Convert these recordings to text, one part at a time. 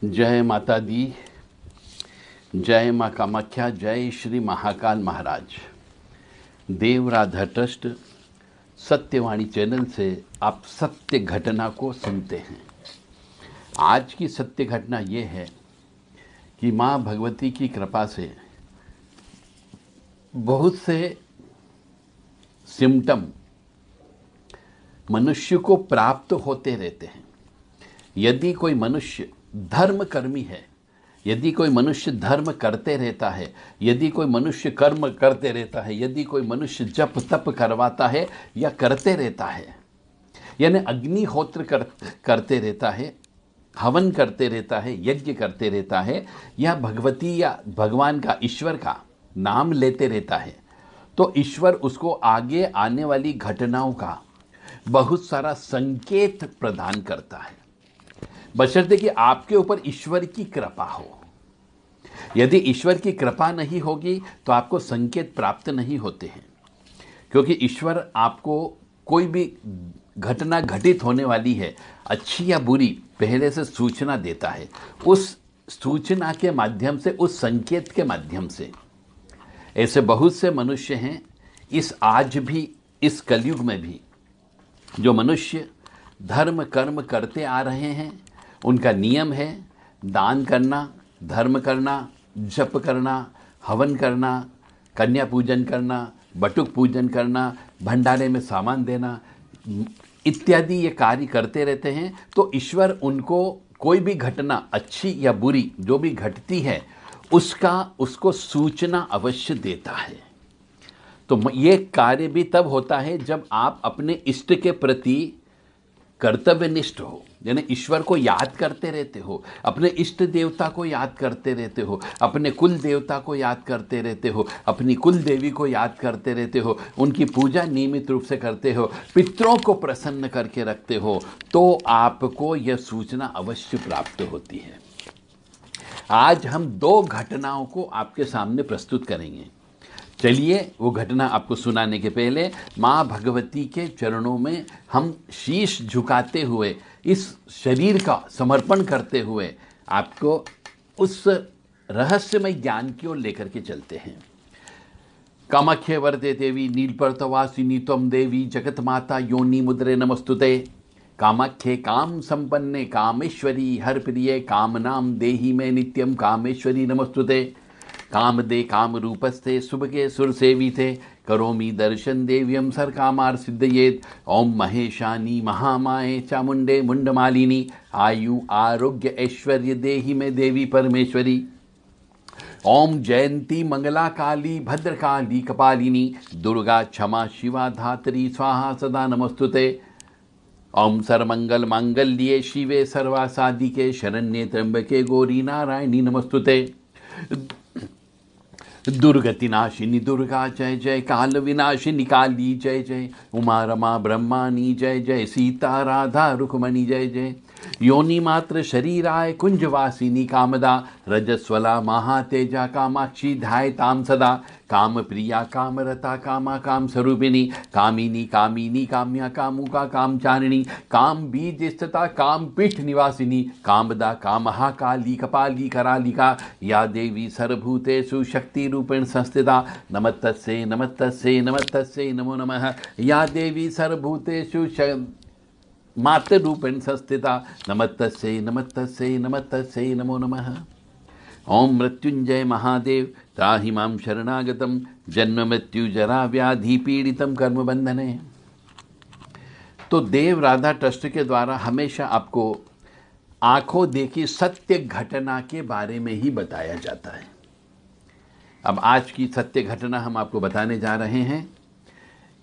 जय माता दी, जय माँ कामाख्या, जय श्री महाकाल महाराज। देव राधा ट्रस्ट सत्यवाणी चैनल से आप सत्य घटना को सुनते हैं। आज की सत्य घटना ये है कि माँ भगवती की कृपा से बहुत से सिम्टम मनुष्य को प्राप्त होते रहते हैं। यदि कोई मनुष्य धर्मकर्मी है, यदि कोई मनुष्य धर्म करते रहता है, यदि कोई मनुष्य कर्म करते रहता है, यदि कोई मनुष्य जप तप करवाता है या करते रहता है, यानी अग्निहोत्र करते रहता है, हवन करते रहता है, यज्ञ करते रहता है, या भगवती या भगवान का, ईश्वर का नाम लेते रहता है, तो ईश्वर उसको आगे आने वाली घटनाओं का बहुत सारा संकेत प्रदान करता है, बशर्ते कि आपके ऊपर ईश्वर की कृपा हो। यदि ईश्वर की कृपा नहीं होगी तो आपको संकेत प्राप्त नहीं होते हैं, क्योंकि ईश्वर आपको कोई भी घटना घटित होने वाली है, अच्छी या बुरी, पहले से सूचना देता है। उस सूचना के माध्यम से, उस संकेत के माध्यम से ऐसे बहुत से मनुष्य हैं इस आज भी, इस कलयुग में भी, जो मनुष्य धर्म कर्म करते आ रहे हैं। उनका नियम है दान करना, धर्म करना, जप करना, हवन करना, कन्या पूजन करना, बटुक पूजन करना, भंडारे में सामान देना इत्यादि ये कार्य करते रहते हैं। तो ईश्वर उनको कोई भी घटना अच्छी या बुरी जो भी घटती है उसको सूचना अवश्य देता है। तो ये कार्य भी तब होता है जब आप अपने इष्ट के प्रति कर्तव्यनिष्ठ हो, यानी ईश्वर को याद करते रहते हो, अपने इष्ट देवता को याद करते रहते हो, अपने कुल देवता को याद करते रहते हो, अपनी कुल देवी को याद करते रहते हो, उनकी पूजा नियमित रूप से करते हो, पितरों को प्रसन्न करके रखते हो, तो आपको यह सूचना अवश्य प्राप्त होती है। आज हम दो घटनाओं को आपके सामने प्रस्तुत करेंगे। चलिए, वो घटना आपको सुनाने के पहले माँ भगवती के चरणों में हम शीश झुकाते हुए, इस शरीर का समर्पण करते हुए आपको उस रहस्यमय ज्ञान की ओर लेकर के चलते हैं। कामाख्ये वरदे देवी नीलपर्तवासिनी त्वं देवी जगत माता योनि मुद्रे नमस्तुते। कामाख्ये काम संपन्ने कामेश्वरी हर प्रिये काम नाम देहि में नित्यम कामेश्वरी नमस्तुते। काम दे काम रूपस्थे सुभगे सुर सेविते करोमि दर्शन देव्यम सर कामार सिद्धयेत। ओम महेशानी महामाये चामुंडे मुंडमालिनी आयु आरोग्य ऐश्वर्य देहि में देवी परमेश्वरी। ओम जयंती मंगला काली भद्रकाली कपालिनी दुर्गा क्षमा शिवा धात्री स्वाहा सदा नमस्तुते। ओम सर्वमंगल मांगल्ये शिवे सर्वासादिके शरण्ये त्र्यंबके गौरी नारायणी नमस्तुते। दुर्गति नाशिनी दुर्गा जय जय, काल विनाशिनी काली जय जय, उमा रमा ब्रह्मानी जय जय, सीता राधा रुक्मणी जय जय। योनि मात्र शरीराय कुंजवासिनी कामदा रजस्वला महातेजा कामाक्षी ध्यायतां सदा। काम प्रिया कामरता कामा काम स्वरूपिणी कामिनी कामिनी काम्या कामुका कामचारिणी काम बीज स्थिता काम पीठ निवासिनी कामदा कामहा काली कपाली करालिका या देवी सर्वभूतेषु शक्ति रूपेण संस्थिता। नमस्तस्यै नमस्तस्यै नमस्तस्यै नमो नमः। या देवी सर्वभूतेषु मातृ रूपेण संस्थिता। नमस्तस्यै नमस्तस्यै नमस्तस्यै नमो नमः। ओम मृत्युंजय महादेव त्राहि मां शरणागतम जन्म मृत्यु जरा व्याधि पीड़ितम कर्म बंधने। तो देव राधा ट्रस्ट के द्वारा हमेशा आपको आंखों देखी सत्य घटना के बारे में ही बताया जाता है। अब आज की सत्य घटना हम आपको बताने जा रहे हैं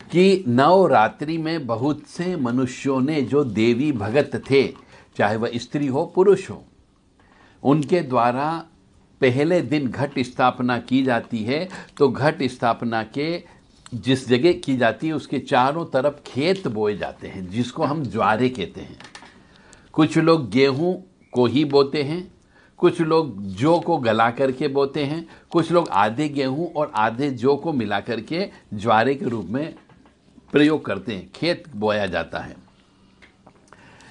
कि नवरात्रि में बहुत से मनुष्यों ने, जो देवी भगत थे, चाहे वह स्त्री हो पुरुष हो, उनके द्वारा पहले दिन घट स्थापना की जाती है। तो घट स्थापना के जिस जगह की जाती है उसके चारों तरफ खेत बोए जाते हैं, जिसको हम ज्वारे कहते हैं। कुछ लोग गेहूं को ही बोते हैं, कुछ लोग जौ को गला करके बोते हैं, कुछ लोग आधे गेहूं और आधे जौ को मिला करके ज्वारे के रूप में प्रयोग करते हैं। खेत बोया जाता है।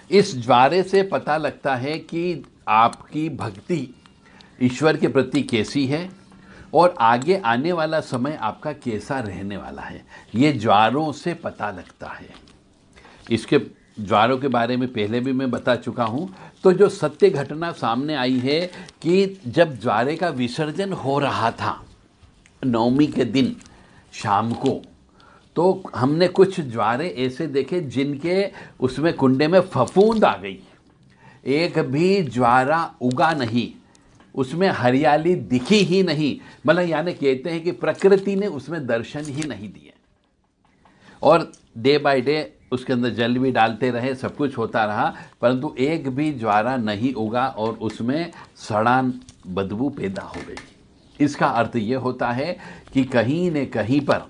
इस ज्वारे से पता लगता है कि आपकी भक्ति ईश्वर के प्रति कैसी है और आगे आने वाला समय आपका कैसा रहने वाला है, ये ज्वारों से पता लगता है। इसके ज्वारों के बारे में पहले भी मैं बता चुका हूँ। तो जो सत्य घटना सामने आई है कि जब ज्वारे का विसर्जन हो रहा था नवमी के दिन शाम को, तो हमने कुछ ज्वारे ऐसे देखे जिनके उसमें कुंडे में फफूंद आ गई, एक भी ज्वारा उगा नहीं, उसमें हरियाली दिखी ही नहीं। मतलब यानी कहते हैं कि प्रकृति ने उसमें दर्शन ही नहीं दिए। और डे बाय डे उसके अंदर जल भी डालते रहे, सब कुछ होता रहा, परंतु एक भी ज्वारा नहीं उगा और उसमें सड़ान बदबू पैदा हो गई। इसका अर्थ ये होता है कि कहीं न कहीं पर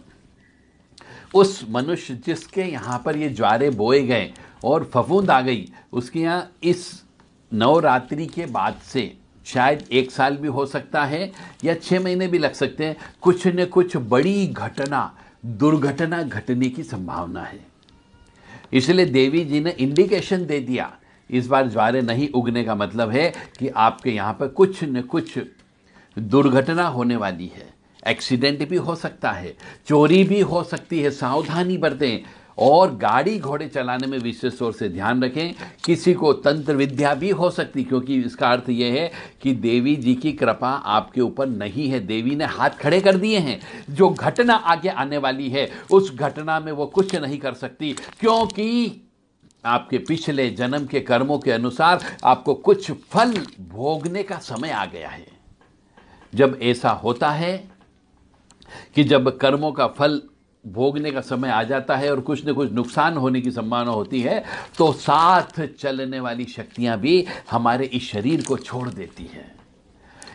उस मनुष्य जिसके यहाँ पर ये ज्वारे बोए गए और फफूंद आ गई, उसके यहाँ इस नवरात्रि के बाद से शायद 1 साल भी हो सकता है या 6 महीने भी लग सकते हैं, कुछ न कुछ बड़ी घटना, दुर्घटना घटने की संभावना है। इसलिए देवी जी ने इंडिकेशन दे दिया, इस बार ज्वारे नहीं उगने का मतलब है कि आपके यहाँ पर कुछ न कुछ दुर्घटना होने वाली है। एक्सीडेंट भी हो सकता है, चोरी भी हो सकती है, सावधानी बरतें। और गाड़ी घोड़े चलाने में विशेष तौर से ध्यान रखें। किसी को तंत्र विद्या भी हो सकती, क्योंकि इसका अर्थ यह है कि देवी जी की कृपा आपके ऊपर नहीं है, देवी ने हाथ खड़े कर दिए हैं। जो घटना आगे आने वाली है उस घटना में वो कुछ नहीं कर सकती, क्योंकि आपके पिछले जन्म के कर्मों के अनुसार आपको कुछ फल भोगने का समय आ गया है। जब ऐसा होता है कि जब कर्मों का फल भोगने का समय आ जाता है और कुछ न कुछ नुकसान होने की संभावना होती है, तो साथ चलने वाली शक्तियां भी हमारे इस शरीर को छोड़ देती हैं।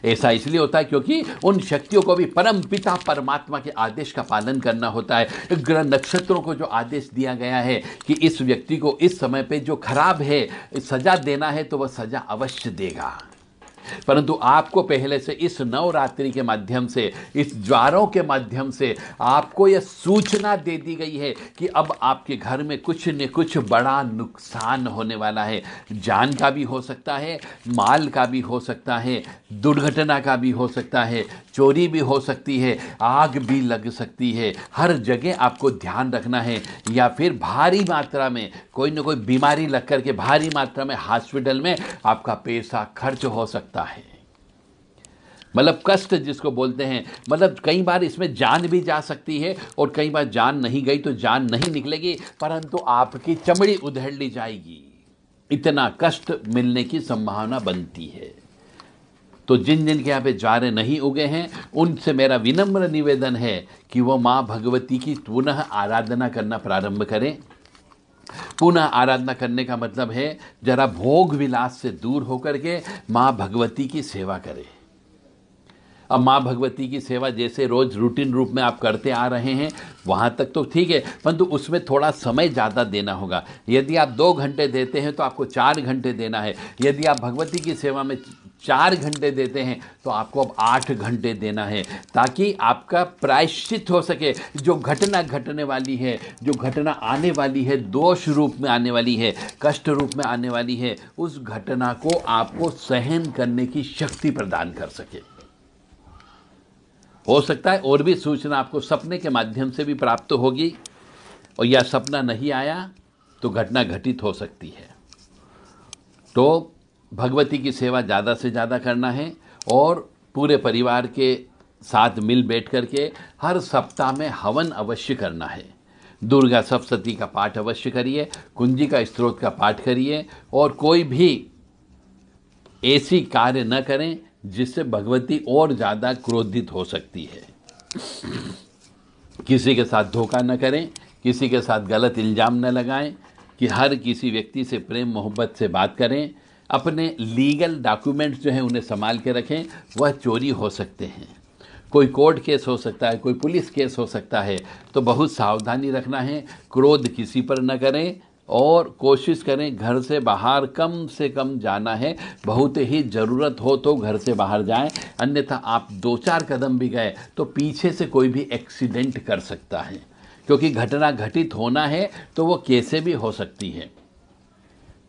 ऐसा इसलिए होता है क्योंकि उन शक्तियों को भी परम पिता परमात्मा के आदेश का पालन करना होता है। ग्रह नक्षत्रों को जो आदेश दिया गया है कि इस व्यक्ति को इस समय पे जो खराब है सजा देना है, तो वह सजा अवश्य देगा। परंतु आपको पहले से इस नवरात्रि के माध्यम से, इस ज्वारों के माध्यम से आपको यह सूचना दे दी गई है कि अब आपके घर में कुछ न कुछ बड़ा नुकसान होने वाला है। जान का भी हो सकता है, माल का भी हो सकता है, दुर्घटना का भी हो सकता है, चोरी भी हो सकती है, आग भी लग सकती है। हर जगह आपको ध्यान रखना है। या फिर भारी मात्रा में कोई न कोई बीमारी लग करके भारी मात्रा में हॉस्पिटल में आपका पैसा खर्च हो सकता है। मतलब कष्ट जिसको बोलते हैं, मतलब कई बार इसमें जान भी जा सकती है और कई बार जान नहीं गई तो जान नहीं निकलेगी, परंतु आपकी चमड़ी उधेड़ ली जाएगी, इतना कष्ट मिलने की संभावना बनती है। तो जिन जिन के यहाँ पे ज्वारे नहीं उगे हैं उनसे मेरा विनम्र निवेदन है कि वो माँ भगवती की पुनः आराधना करना प्रारंभ करें। पुनः आराधना करने का मतलब है जरा भोग विलास से दूर होकर के माँ भगवती की सेवा करें। अब माँ भगवती की सेवा जैसे रोज रूटीन रूप में आप करते आ रहे हैं वहाँ तक तो ठीक है, परंतु उसमें थोड़ा समय ज़्यादा देना होगा। यदि आप 2 घंटे देते हैं तो आपको 4 घंटे देना है। यदि आप भगवती की सेवा में 4 घंटे देते हैं तो आपको अब 8 घंटे देना है, ताकि आपका प्रायश्चित हो सके। जो घटना घटने वाली है, जो घटना आने वाली है, दोष रूप में आने वाली है, कष्ट रूप में आने वाली है, उस घटना को आपको सहन करने की शक्ति प्रदान कर सके। हो सकता है और भी सूचना आपको सपने के माध्यम से भी प्राप्त होगी, और यह सपना नहीं आया तो घटना घटित हो सकती है। तो भगवती की सेवा ज़्यादा से ज़्यादा करना है और पूरे परिवार के साथ मिल बैठ करके हर सप्ताह में हवन अवश्य करना है। दुर्गा सप्तशती का पाठ अवश्य करिए, कुंजी का स्तोत्र का पाठ करिए, और कोई भी ऐसी कार्य न करें जिससे भगवती और ज़्यादा क्रोधित हो सकती है। किसी के साथ धोखा न करें, किसी के साथ गलत इल्ज़ाम न लगाएं, कि हर किसी व्यक्ति से प्रेम मोहब्बत से बात करें। अपने लीगल डॉक्यूमेंट्स जो हैं उन्हें संभाल के रखें, वह चोरी हो सकते हैं, कोई कोर्ट केस हो सकता है, कोई पुलिस केस हो सकता है, तो बहुत सावधानी रखना है। क्रोध किसी पर न करें और कोशिश करें घर से बाहर कम से कम जाना है। बहुत ही ज़रूरत हो तो घर से बाहर जाएं, अन्यथा आप 2-4 कदम भी गए तो पीछे से कोई भी एक्सीडेंट कर सकता है, क्योंकि घटना घटित होना है तो वो कैसे भी हो सकती है।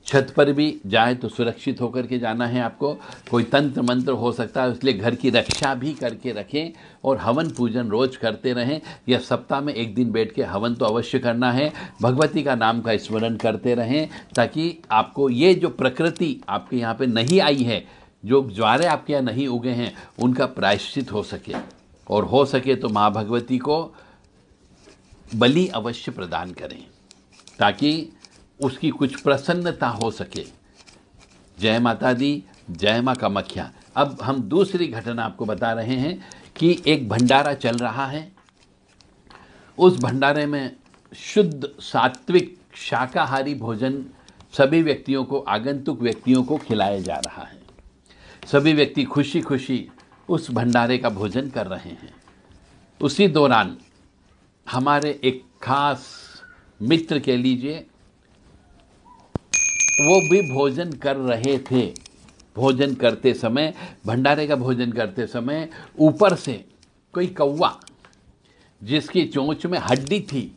छत पर भी जाए तो सुरक्षित होकर के जाना है आपको। कोई तंत्र मंत्र हो सकता है, इसलिए घर की रक्षा भी करके रखें और हवन पूजन रोज करते रहें, या सप्ताह में एक दिन बैठ के हवन तो अवश्य करना है। भगवती का नाम का स्मरण करते रहें ताकि आपको ये जो प्रकृति आपके यहाँ पे नहीं आई है, जो ज्वारे आपके यहाँ नहीं उगे हैं, उनका प्रायश्चित हो सके, और हो सके तो माँ भगवती को बलि अवश्य प्रदान करें ताकि उसकी कुछ प्रसन्नता हो सके। जय माता दी, जय माँ कामाख्या। अब हम दूसरी घटना आपको बता रहे हैं कि एक भंडारा चल रहा है। उस भंडारे में शुद्ध सात्विक शाकाहारी भोजन सभी व्यक्तियों को, आगंतुक व्यक्तियों को खिलाया जा रहा है। सभी व्यक्ति खुशी खुशी उस भंडारे का भोजन कर रहे हैं। उसी दौरान हमारे एक खास मित्र कह लीजिए, वो भी भोजन कर रहे थे। भोजन करते समय, भंडारे का भोजन करते समय, ऊपर से कोई कौवा जिसकी चोंच में हड्डी थी,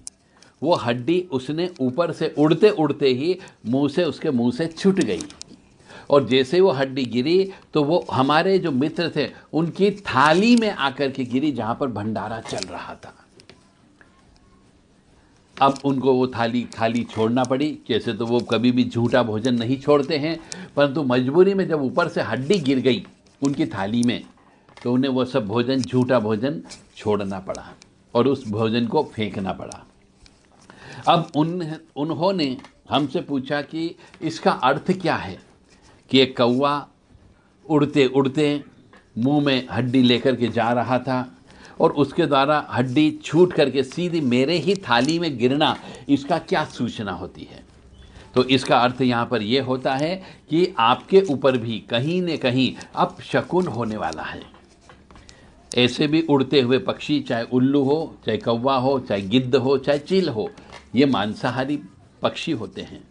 वो हड्डी उसने ऊपर से उड़ते उड़ते ही उसके मुंह से छूट गई, और जैसे वो हड्डी गिरी तो वो हमारे जो मित्र थे उनकी थाली में आकर के गिरी जहां पर भंडारा चल रहा था। अब उनको वो थाली खाली छोड़ना पड़ी। कैसे तो वो कभी भी झूठा भोजन नहीं छोड़ते हैं, परंतु मजबूरी में जब ऊपर से हड्डी गिर गई उनकी थाली में, तो उन्हें वो सब भोजन, झूठा भोजन छोड़ना पड़ा और उस भोजन को फेंकना पड़ा। अब उन्होंने हमसे पूछा कि इसका अर्थ क्या है कि एक कौवा उड़ते उड़ते मुंह में हड्डी लेकर के जा रहा था और उसके द्वारा हड्डी छूट करके सीधी मेरे ही थाली में गिरना, इसका क्या सूचना होती है? तो इसका अर्थ यहाँ पर यह होता है कि आपके ऊपर भी कहीं न कहीं अपशकुन होने वाला है। ऐसे भी उड़ते हुए पक्षी, चाहे उल्लू हो, चाहे कौवा हो, चाहे गिद्ध हो, चाहे चील हो, ये मांसाहारी पक्षी होते हैं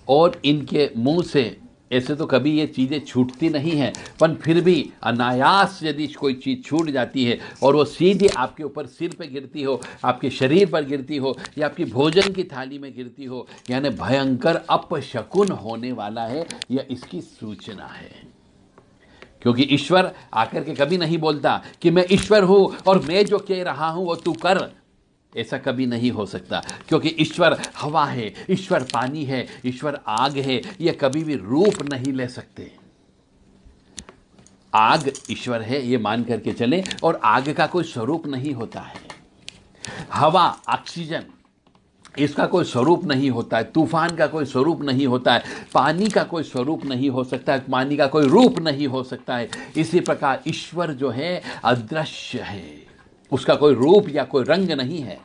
और इनके मुंह से ऐसे तो कभी ये चीज़ें छूटती नहीं हैं, पर फिर भी अनायास यदि कोई चीज़ छूट जाती है और वो सीधे आपके ऊपर सिर पे गिरती हो, आपके शरीर पर गिरती हो या आपकी भोजन की थाली में गिरती हो, यानी भयंकर अपशकुन होने वाला है, यह इसकी सूचना है। क्योंकि ईश्वर आकर के कभी नहीं बोलता कि मैं ईश्वर हूँ और मैं जो कह रहा हूँ वो तू कर। ऐसा कभी नहीं हो सकता, क्योंकि ईश्वर हवा है, ईश्वर पानी है, ईश्वर आग है, ये कभी भी रूप नहीं ले सकते। आग ईश्वर है ये मान करके चलें, और आग का कोई स्वरूप नहीं होता है। हवा, ऑक्सीजन, इसका कोई स्वरूप नहीं होता है। तूफान का कोई स्वरूप नहीं होता है। पानी का कोई स्वरूप नहीं हो सकता है। पानी का कोई रूप नहीं हो सकता है। इसी प्रकार ईश्वर जो है अदृश्य है, उसका कोई रूप या कोई रंग नहीं है।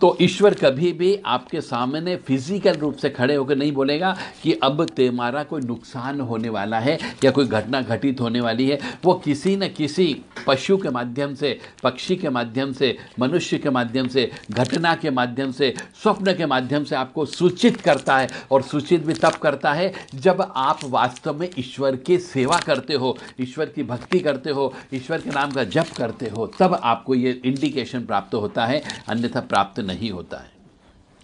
तो ईश्वर कभी भी आपके सामने फिजिकल रूप से खड़े होकर नहीं बोलेगा कि अब तुम्हारा कोई नुकसान होने वाला है या कोई घटना घटित होने वाली है। वो किसी न किसी पशु के माध्यम से, पक्षी के माध्यम से, मनुष्य के माध्यम से, घटना के माध्यम से, स्वप्न के माध्यम से आपको सूचित करता है, और सूचित भी तब करता है जब आप वास्तव में ईश्वर की सेवा करते हो, ईश्वर की भक्ति करते हो, ईश्वर के नाम का जप करते हो, तब आपको ये इंडिकेशन प्राप्त होता है, अन्यथा प्राप्त नहीं होता है।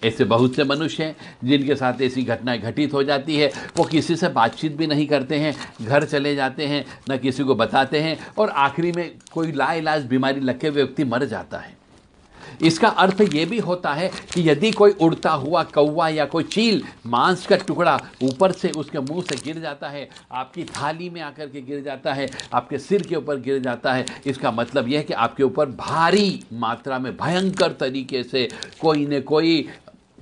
ऐसे बहुत से मनुष्य हैं जिनके साथ ऐसी घटनाएं घटित हो जाती है, वो किसी से बातचीत भी नहीं करते हैं, घर चले जाते हैं, न किसी को बताते हैं, और आखिरी में कोई लाइलाज बीमारी लग के व्यक्ति मर जाता है। इसका अर्थ ये भी होता है कि यदि कोई उड़ता हुआ कौवा या कोई चील, मांस का टुकड़ा ऊपर से उसके मुंह से गिर जाता है, आपकी थाली में आकर के गिर जाता है, आपके सिर के ऊपर गिर जाता है, इसका मतलब यह है कि आपके ऊपर भारी मात्रा में, भयंकर तरीके से कोई न कोई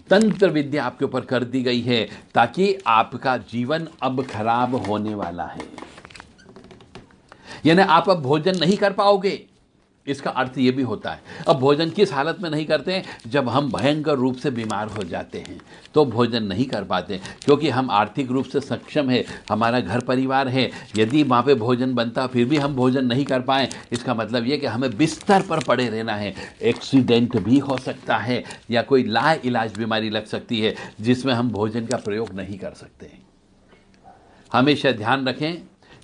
तंत्र विद्या आपके ऊपर कर दी गई है, ताकि आपका जीवन अब खराब होने वाला है। यानी आप अब भोजन नहीं कर पाओगे। इसका अर्थ ये भी होता है, अब भोजन किस हालत में नहीं करते हैं? जब हम भयंकर रूप से बीमार हो जाते हैं तो भोजन नहीं कर पाते, क्योंकि हम आर्थिक रूप से सक्षम है, हमारा घर परिवार है। यदि वहाँ पे भोजन बनता फिर भी हम भोजन नहीं कर पाएँ, इसका मतलब ये कि हमें बिस्तर पर पड़े रहना है। एक्सीडेंट भी हो सकता है या कोई लाइलाज बीमारी लग सकती है जिसमें हम भोजन का प्रयोग नहीं कर सकते। हमेशा ध्यान रखें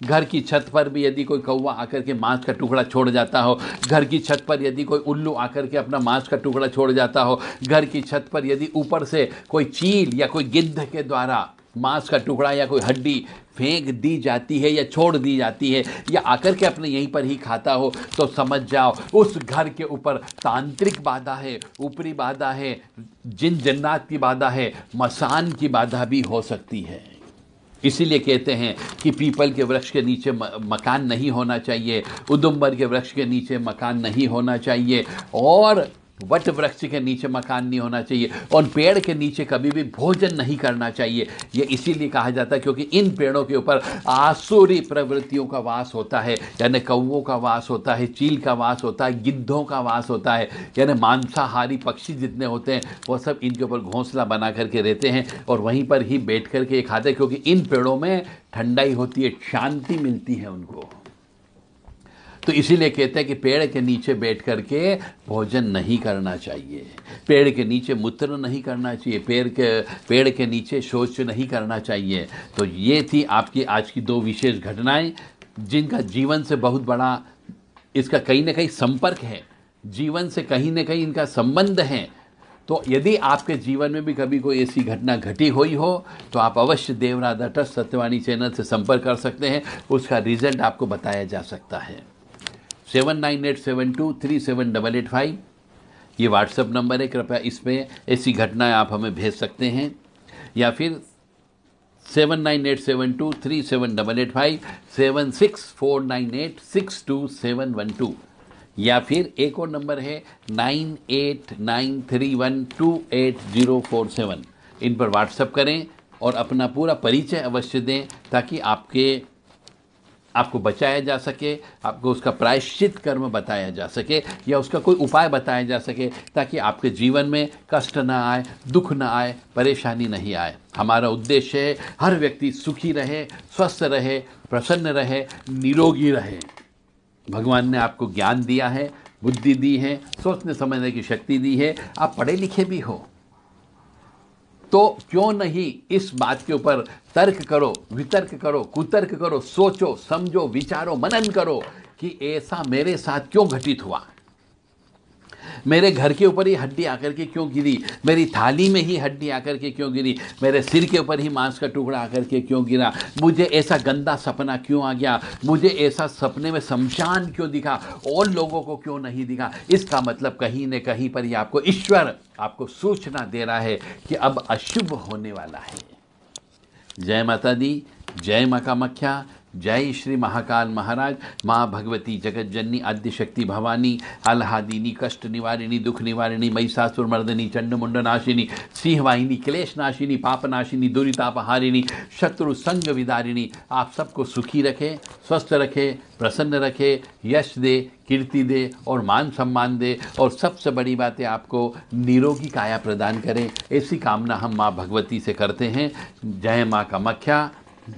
घर की छत पर भी यदि कोई कौवा आकर के मांस का टुकड़ा छोड़ जाता हो, घर की छत पर यदि कोई उल्लू आकर के अपना मांस का टुकड़ा छोड़ जाता हो, घर की छत पर यदि ऊपर से कोई चील या कोई गिद्ध के द्वारा मांस का टुकड़ा या कोई हड्डी फेंक दी जाती है या छोड़ दी जाती है या आकर के अपने यहीं पर ही खाता हो, तो समझ जाओ उस घर के ऊपर तांत्रिक बाधा है, ऊपरी बाधा है, जिन जन्नात की बाधा है, मसान की बाधा भी हो सकती है। इसीलिए कहते हैं कि पीपल के वृक्ष के नीचे मकान नहीं होना चाहिए, उदुम्बर के वृक्ष के नीचे मकान नहीं होना चाहिए, और वट वृक्ष के नीचे मकान नहीं होना चाहिए, और पेड़ के नीचे कभी भी भोजन नहीं करना चाहिए। ये इसीलिए कहा जाता है क्योंकि इन पेड़ों के ऊपर आसुरी प्रवृत्तियों का वास होता है, यानी कौवों का वास होता है, चील का वास होता है, गिद्धों का वास होता है, यानी मांसाहारी पक्षी जितने होते हैं वो सब इनके ऊपर घोंसला बना करके रहते हैं और वहीं पर ही बैठ करके खाते हैं, क्योंकि इन पेड़ों में ठंडाई होती है, शांति मिलती है उनको। तो इसीलिए कहते हैं कि पेड़ के नीचे बैठ करके भोजन नहीं करना चाहिए, पेड़ के नीचे मूत्र नहीं करना चाहिए, पेड़ के नीचे शौच नहीं करना चाहिए। तो ये थी आपकी आज की 2 विशेष घटनाएं जिनका जीवन से बहुत बड़ा इसका कहीं ना कहीं संपर्क है, जीवन से कहीं ना कहीं इनका संबंध है। तो यदि आपके जीवन में भी कभी कोई ऐसी घटना घटी हुई हो तो आप अवश्य देवराधा ट्रस्ट सत्यवाणी चैनल से संपर्क कर सकते हैं, उसका रिजल्ट आपको बताया जा सकता है। 7987237885 ये व्हाट्सएप नंबर है, कृपया इसमें ऐसी घटनाएं आप हमें भेज सकते हैं, या फिर 7987237885 7649862712, या फिर एक और नंबर है 9893128047। इन पर व्हाट्सएप करें और अपना पूरा परिचय अवश्य दें ताकि आपको बचाया जा सके, आपको उसका प्रायश्चित कर्म बताया जा सके या उसका कोई उपाय बताया जा सके, ताकि आपके जीवन में कष्ट ना आए, दुख ना आए, परेशानी नहीं आए। हमारा उद्देश्य है हर व्यक्ति सुखी रहे, स्वस्थ रहे, प्रसन्न रहे, निरोगी रहे। भगवान ने आपको ज्ञान दिया है, बुद्धि दी है, सोचने समझने की शक्ति दी है, आप पढ़े लिखे भी हो, तो क्यों नहीं इस बात के ऊपर तर्क करो, वितर्क करो, कुतर्क करो, सोचो, समझो, विचारो, मनन करो कि ऐसा मेरे साथ क्यों घटित हुआ, मेरे घर के ऊपर ही हड्डी आकर के क्यों गिरी, मेरी थाली में ही हड्डी आकर के क्यों गिरी, मेरे सिर के ऊपर ही मांस का टुकड़ा आकर के क्यों गिरा, मुझे ऐसा गंदा सपना क्यों आ गया, मुझे ऐसा सपने में शमशान क्यों दिखा और लोगों को क्यों नहीं दिखा। इसका मतलब कहीं न कहीं पर ही आपको ईश्वर आपको सूचना दे रहा है कि अब अशुभ होने वाला है। जय माता दी, जय माँ कामाख्या, जय श्री महाकाल महाराज। माँ भगवती जगत जननी आद्य शक्ति भवानी आल्हादिनी कष्ट निवारिणी दुख निवारिणी महिषासुर मर्दनी चंड मुंड नाशिनी सिंहवाहिनी क्लेश नाशिनी पाप नाशिनी दुरितापहारिणी शत्रु संग विदारिणी आप सबको सुखी रखे, स्वस्थ रखे, प्रसन्न रखे, यश दे, कीर्ति दे और मान सम्मान दे, और सबसे बड़ी बात है आपको निरोगी काया प्रदान करें। ऐसी कामना हम माँ भगवती से करते हैं। जय माँ कामाख्या,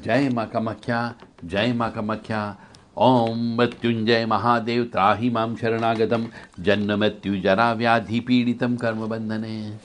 जय माँ कामाख्या, जय माँ कामाख्या। ओम मृत्युंजय महादेव त्राहि मां शरणागतम जन्म मृत्यु जरा व्याधि पीड़ितम कर्म बंधने।